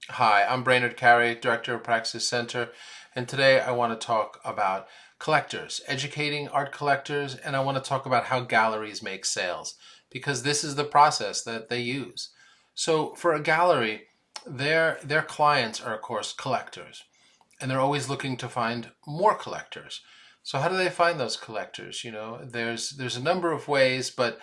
Hi, I'm Brainerd Carey, Director of Praxis Center, and today I want to talk about collectors, educating art collectors, and I want to talk about how galleries make sales, because this is the process that they use. So for a gallery, their clients are of course collectors, and they're always looking to find more collectors. So how do they find those collectors? There's a number of ways, but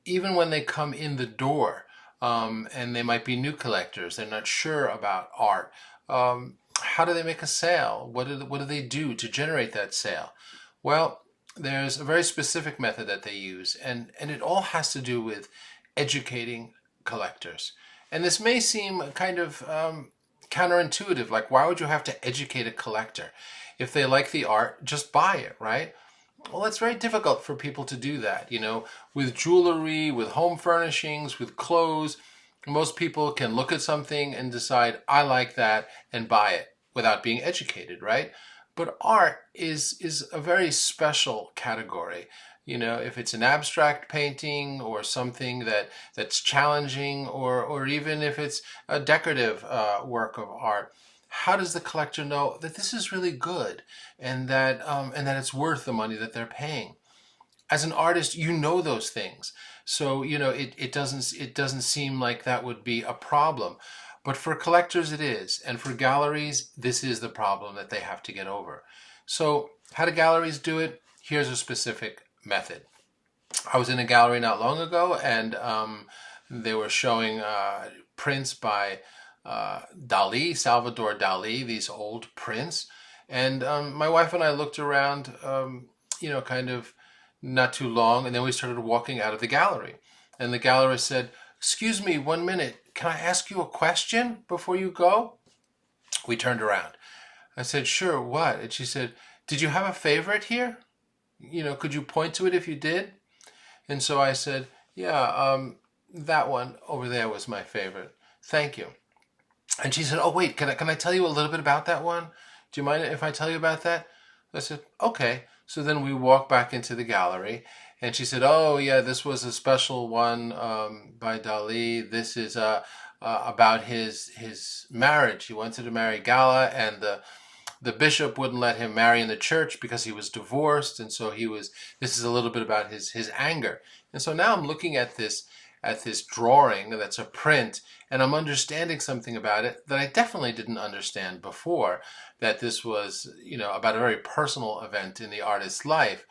even when they come in the door, and they might be new collectors, they're not sure about art. How do they make a sale? What do they do to generate that sale? Well, there's a very specific method that they use, and it all has to do with educating collectors. And this may seem kind of counterintuitive. Like, why would you have to educate a collector? If they like the art, just buy it, right? Well, it's very difficult for people to do that, with jewelry, with home furnishings, with clothes. Most people can look at something and decide, I like that, and buy it without being educated, right? But art is a very special category. If it's an abstract painting or something that's challenging, or even if it's a decorative work of art, how does the collector know that this is really good and that it's worth the money that they're paying? As an artist, you know those things, so it doesn't seem like that would be a problem. But for collectors, it is, and for galleries, this is the problem that they have to get over. So, how do galleries do it? Here's a specific method. I was in a gallery not long ago, and they were showing prints by Dali, Salvador Dali, these old prints. And my wife and I looked around, kind of not too long, and then we started walking out of the gallery. And the gallerist said, "Excuse me, 1 minute. Can I ask you a question before you go?" We turned around. I said, "Sure, what?" And she said, "Did you have a favorite here? Could you point to it if you did?" And so I said, "Yeah, that one over there was my favorite. Thank you." And she said, "Oh, wait, can I tell you a little bit about that one? Do you mind if I tell you about that?" I said, "Okay." So then we walked back into the gallery, and she said, "Oh, yeah, this was a special one by Dali. This is about his marriage. He wanted to marry Gala, and the bishop wouldn't let him marry in the church because he was divorced, and so he was. This is a little bit about his anger." And so now I'm looking at this drawing that's a print, and I'm understanding something about it that I definitely didn't understand before. That this was, about a very personal event in the artist's life.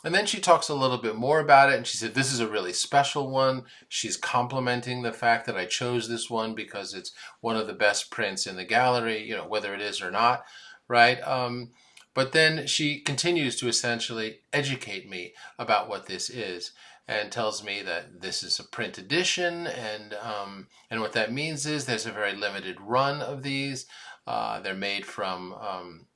And then she talks a little bit more about it, and she said, "This is a really special one." She's complimenting the fact that I chose this one because it's one of the best prints in the gallery, whether it is or not, right? But then she continues to essentially educate me about what this is, and tells me that this is a print edition, and what that means is there's a very limited run of these. They're made from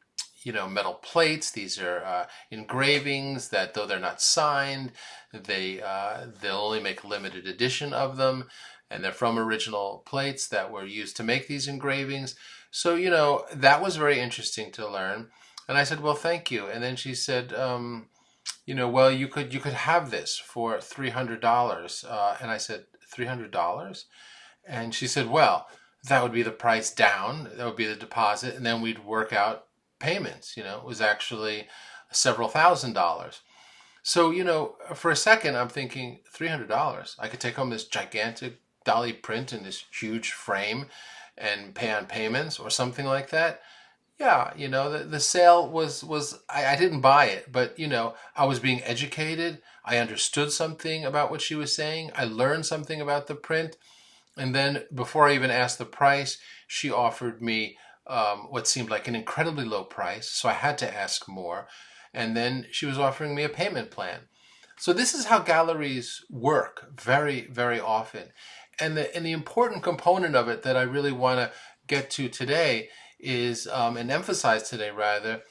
metal plates. These are engravings that, though they're not signed, they'll only make a limited edition of them, and they're from original plates that were used to make these engravings. So that was very interesting to learn. And I said, "Well, thank you." And then she said, "Well, you could have this for $300." And I said, $300? And she said, "Well, that would be the price down. That would be the deposit, and then we'd work out payments." It was actually several $1,000s. So, for a second, I'm thinking $300. I could take home this gigantic Dali print in this huge frame and pay on payments or something like that. Yeah, the sale was I didn't buy it, but I was being educated. I understood something about what she was saying. I learned something about the print. And then before I even asked the price, she offered me what seemed like an incredibly low price. So I had to ask more. And then she was offering me a payment plan. So this is how galleries work very, very often. And the important component of it that I really want to get to today is, and emphasize today rather,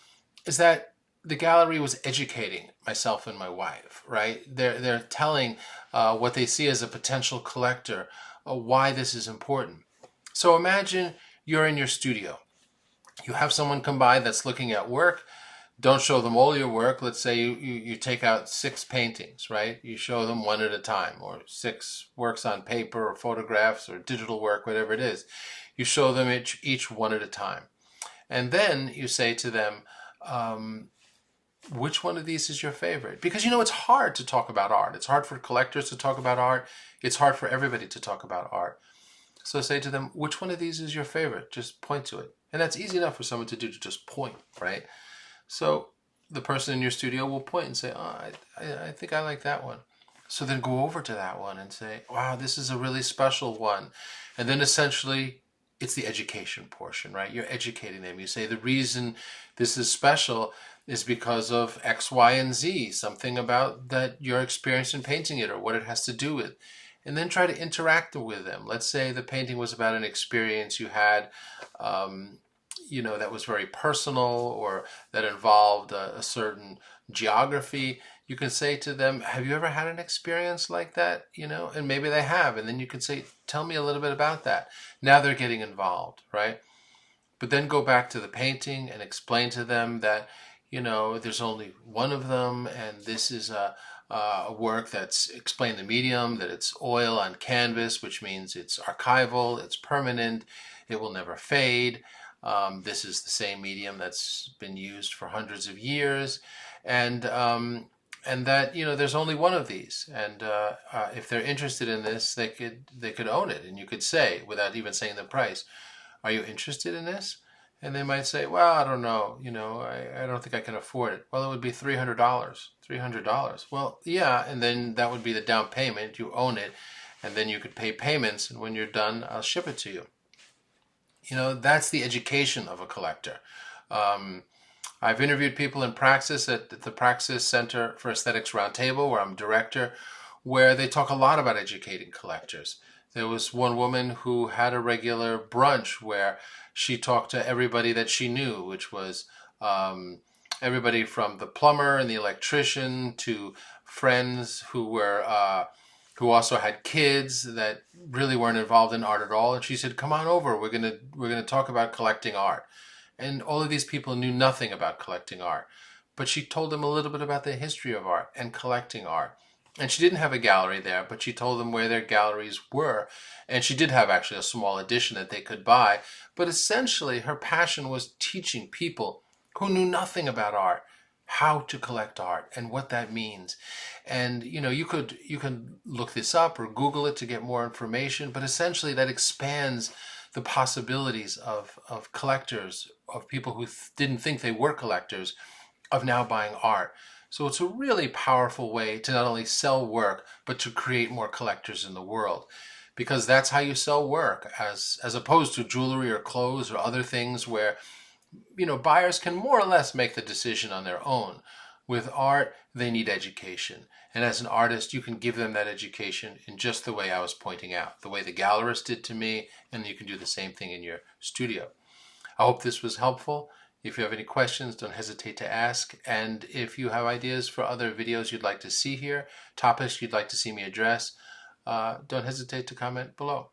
is that the gallery was educating myself and my wife, right? They're telling what they see as a potential collector, why this is important. So imagine you're in your studio. You have someone come by that's looking at work. Don't show them all your work. Let's say you take out 6 paintings, right? You show them one at a time, or 6 works on paper or photographs or digital work, whatever it is. You show them each one at a time. And then you say to them, which one of these is your favorite? Because it's hard to talk about art. It's hard for collectors to talk about art. It's hard for everybody to talk about art. So say to them, which one of these is your favorite? Just point to it. And that's easy enough for someone to do, to just point, right? So the person in your studio will point and say, oh, I think I like that one. So then go over to that one and say, wow, this is a really special one. And then essentially it's the education portion, right? You're educating them. You say the reason this is special is because of X, Y, and Z, something about that your experience in painting it or what it has to do with. And then try to interact with them. Let's say the painting was about an experience you had, that was very personal or that involved a certain geography. You can say to them, have you ever had an experience like that? And maybe they have. And then you can say, tell me a little bit about that. Now they're getting involved, right? But then go back to the painting and explain to them that, there's only one of them, and this is a work that's explained the medium, that it's oil on canvas, which means it's archival, it's permanent, it will never fade. This is the same medium that's been used for hundreds of years, and that there's only one of these, and if they're interested in this, they could own it, and you could say, without even saying the price, are you interested in this? And they might say, well, I don't know, I don't think I can afford it. Well, it would be $300. $300. Well, yeah, and then that would be the down payment. You own it, and then you could pay payments, and when you're done, I'll ship it to you. That's the education of a collector. I've interviewed people in Praxis at the Praxis Center for Aesthetics Roundtable, where I'm director, where they talk a lot about educating collectors. There was one woman who had a regular brunch where she talked to everybody that she knew, which was everybody from the plumber and the electrician to friends who also had kids that really weren't involved in art at all. And she said, "Come on over. We're gonna talk about collecting art." And all of these people knew nothing about collecting art, but she told them a little bit about the history of art and collecting art. And she didn't have a gallery there, but she told them where their galleries were. And she did have actually a small edition that they could buy. But essentially, her passion was teaching people who knew nothing about art how to collect art and what that means. And you can look this up or Google it to get more information, but essentially that expands the possibilities of collectors, of people who didn't think they were collectors, of now buying art. So it's a really powerful way to not only sell work, but to create more collectors in the world. Because that's how you sell work, as opposed to jewelry or clothes or other things where, buyers can more or less make the decision on their own. With art, they need education. And as an artist, you can give them that education in just the way I was pointing out, the way the gallerist did to me, and you can do the same thing in your studio. I hope this was helpful. If you have any questions, don't hesitate to ask. And if you have ideas for other videos you'd like to see here, topics you'd like to see me address, don't hesitate to comment below.